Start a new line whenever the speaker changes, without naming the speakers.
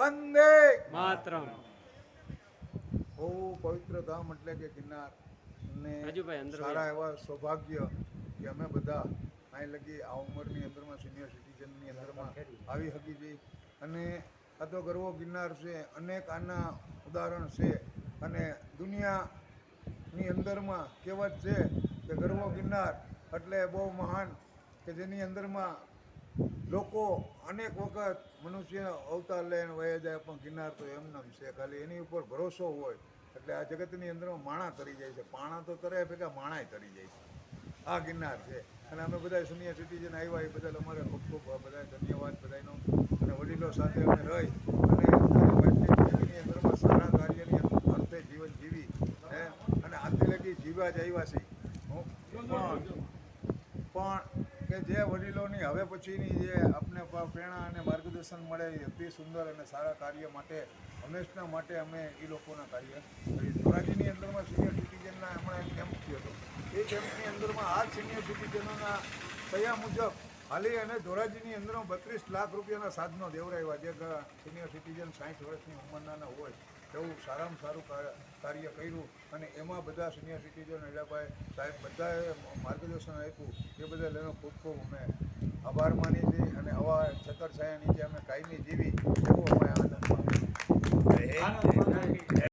વંદે
માતરમ.
બહુ પવિત્ર ધામ એટલે કે ગિરનાર ને
રાજુભાઈ અંદર
સારા એવા સૌભાગ્ય કે અમે બધા અહીં લગી આ ઉંમરની અંદરમાં સિનિયર સિટીઝનની અંદરમાં આવી શકી છે. અને આ તો ગરવો ગિરનાર છે, અનેક આના ઉદાહરણ છે. અને દુનિયાની અંદરમાં કહેવત છે કે ગરવો ગિરનાર એટલે બહુ મહાન, કે જેની અંદરમાં લોકો અનેક વખત મનુષ્ય અવતાર લઈને વહી જાય, પણ ગિરનાર તો એમનેમ છે. ખાલી એની ઉપર ભરોસો હોય એટલે આ જગતની અંદરમાં માણા તરી જાય છે. પાણા તો તરે ભેગા માણાય તરી જાય છે. આ ગિરનાર છે. અને અમે બધા સિનિયર સિટીઝન આવ્યા એ બદલ અમારે ખૂબ ખૂબ બધા ધન્યવાદ બધાનો. અને વડીલો સાથે અમે રહી અને જિંદગીની અંદરમાં સારા કાર્યની અર્થે જીવન જીવી અને આથી લગી જીવા જ આવ્યા છીએ. પણ કે જે વડીલોની હવે પછીની જે આપણે પ્રેરણા અને માર્ગદર્શન મળે એ અતિ સુંદર અને સારા કાર્ય માટે હંમેશના માટે અમે એ લોકોના કાર્ય કરીએ. ધોરાજીની અંદરમાં સિનિયર સિટીઝનના હમણાં એક કેમ્પ થયો હતો. એ કેમ્પની અંદરમાં આ સિનિયર સિટીઝનોના કયા મુજબ હાલી અને ધોરાજીની અંદરમાં 32 લાખ રૂપિયાના સાધનો દેવરાવ્યા. જે સિનિયર સિટીઝન 60 વર્ષની ઉંમરના હોય એવું સારામાં સારું કાર્ય કર્યું. અને એમાં બધા સિનિયર સિટીઝન હીરાભાઈ સાહેબ બધાએ માર્ગદર્શન આપ્યું. એ બદલ એનો ખૂબ ખૂબ અમે આભાર માની છીએ. અને આવા છતરછાયા નીચે અમે કાયમી જીવી એવો અમે આનંદ માણીએ.